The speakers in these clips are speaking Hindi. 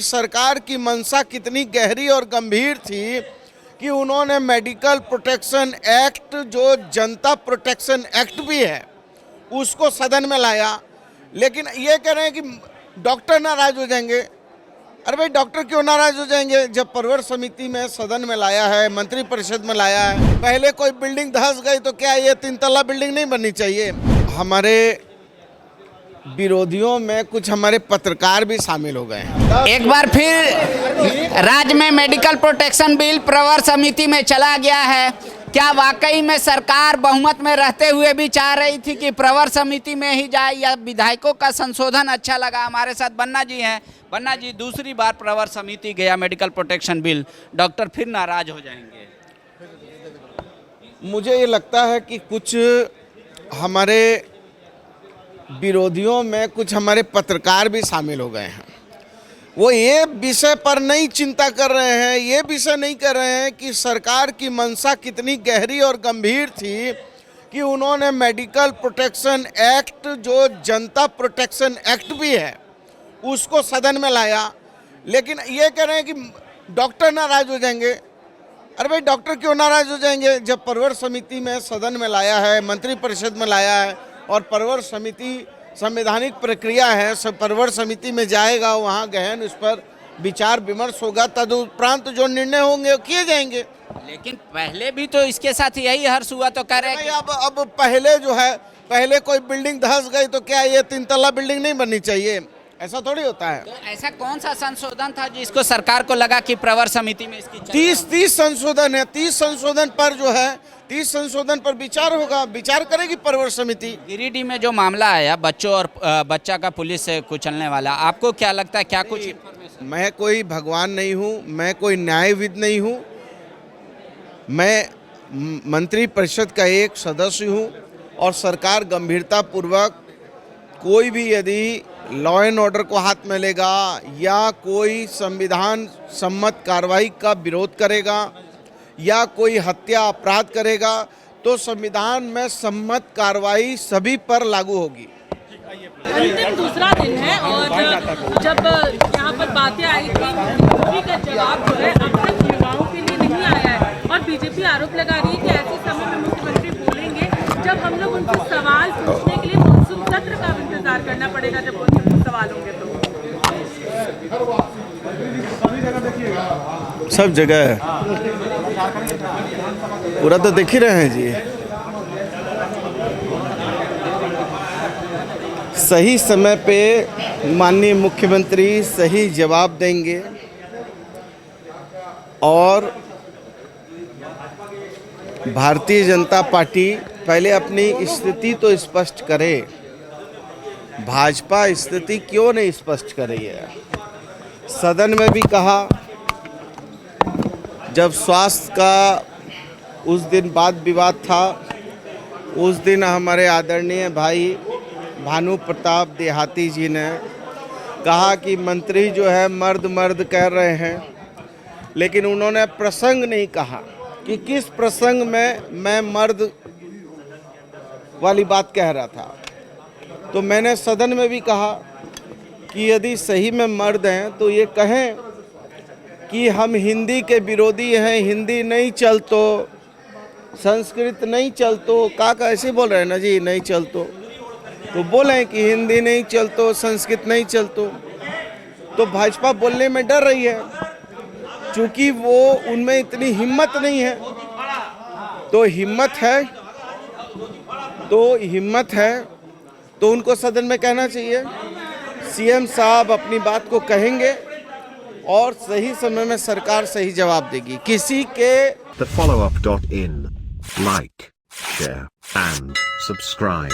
सरकार की मंशा कितनी गहरी और गंभीर थी कि उन्होंने मेडिकल प्रोटेक्शन एक्ट, जो जनता प्रोटेक्शन एक्ट भी है, उसको सदन में लाया। लेकिन ये कह रहे हैं कि डॉक्टर नाराज हो जाएंगे। अरे भाई, डॉक्टर क्यों नाराज हो जाएंगे? जब परवर समिति में सदन में लाया है, मंत्री परिषद में लाया है, पहले कोई बिल्डिंग धंस गई तो क्या ये 3 तल्ला बिल्डिंग नहीं बननी चाहिए? हमारे विरोधियों में कुछ हमारे पत्रकार भी शामिल हो गए हैं। एक बार फिर राज्य में मेडिकल प्रोटेक्शन बिल प्रवर समिति में चला गया है। क्या वाकई में सरकार बहुमत में रहते हुए भी चाह रही थी कि प्रवर समिति में ही जाए, या विधायकों का संशोधन अच्छा लगा? हमारे साथ बन्ना जी हैं। बन्ना जी, दूसरी बार प्रवर समिति गया मेडिकल प्रोटेक्शन बिल, डॉक्टर फिर नाराज हो जाएंगे? मुझे ये लगता है कि कुछ हमारे विरोधियों में कुछ हमारे पत्रकार भी शामिल हो गए हैं। वो ये विषय पर नहीं चिंता कर रहे हैं, ये विषय नहीं कर रहे हैं कि सरकार की मंशा कितनी गहरी और गंभीर थी कि उन्होंने मेडिकल प्रोटेक्शन एक्ट, जो जनता प्रोटेक्शन एक्ट भी है, उसको सदन में लाया। लेकिन ये कह रहे हैं कि डॉक्टर नाराज हो जाएंगे। अरे भाई, डॉक्टर क्यों नाराज हो जाएंगे? जब परवर समिति में सदन में लाया है, मंत्री परिषद में लाया है, और परवर समिति संवैधानिक प्रक्रिया है, सब परवर समिति में जाएगा, वहाँ गहन उस पर विचार विमर्श होगा, तदुपरांत जो निर्णय होंगे वो किए जाएंगे। लेकिन पहले भी तो इसके साथ यही हर्ष हुआ, तो कह रहे हैं अब पहले जो है, पहले कोई बिल्डिंग धंस गई तो क्या ये 3 तल्ला बिल्डिंग नहीं बननी चाहिए? ऐसा थोड़ी होता है। तो ऐसा कौन सा संशोधन था जिसको सरकार को लगा कि प्रवर समिति में इसकी 30 संशोधन है। 30 संशोधन पर जो है, 30 संशोधन पर विचार होगा, विचार करेगी परवर समिति। गिरिडीह में जो मामला आया बच्चों और बच्चा का पुलिस से कुचलने वाला, आपको क्या लगता है? क्या कुछ मैं कोई भगवान नहीं हूँ, मैं कोई न्यायविद नहीं हूँ, मैं मंत्री परिषद का एक सदस्य हूँ, और सरकार गंभीरतापूर्वक कोई भी यदि लॉ एंड ऑर्डर को हाथ में लेगा या कोई संविधान सम्मत कार्रवाई का विरोध करेगा या कोई हत्या अपराध करेगा, तो संविधान में सम्मत कार्रवाई सभी पर लागू होगी। अंतिम दूसरा दिन है और जब यहाँ पर बातें आई थी, बीजेपी का जवाब जो है अब तक युवाओं के लिए नहीं आया है, और बीजेपी आरोप लगा रही है कि ऐसे समय में मुख्यमंत्री बोलेंगे जब हम लोग उनसे सवाल पूछने के लिए मानसून सत्र का इंतजार करना पड़ेगा, जब उनसे सवाल होंगे तो। सब जगह है, पूरा तो देख ही रहे हैं जी। सही समय पे माननीय मुख्यमंत्री सही जवाब देंगे, और भारतीय जनता पार्टी पहले अपनी स्थिति तो स्पष्ट करे। भाजपा स्थिति क्यों नहीं स्पष्ट कर रही है? सदन में भी कहा, जब स्वास्थ्य का उस दिन वाद विवाद था, उस दिन हमारे आदरणीय भाई भानु प्रताप देहाती जी ने कहा कि मंत्री जो है मर्द मर्द कह रहे हैं, लेकिन उन्होंने प्रसंग नहीं कहा कि किस प्रसंग में मैं मर्द वाली बात कह रहा था। तो मैंने सदन में भी कहा कि यदि सही में मर्द हैं तो ये कहें कि हम हिंदी के विरोधी हैं, हिंदी नहीं चलतो, संस्कृत नहीं चलतो। का ऐसे बोल रहे हैं ना जी, नहीं चलतो, तो बोलें कि हिंदी नहीं चलतो, संस्कृत नहीं चलतो। तो भाजपा बोलने में डर रही है, क्योंकि वो उनमें इतनी हिम्मत नहीं है। तो हिम्मत है तो उनको सदन में कहना चाहिए। सीएम साहब अपनी बात को कहेंगे और सही समय में सरकार सही जवाब देगी। किसी के thefollowup.in like, share and subscribe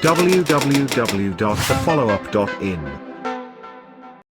www.thefollowup.in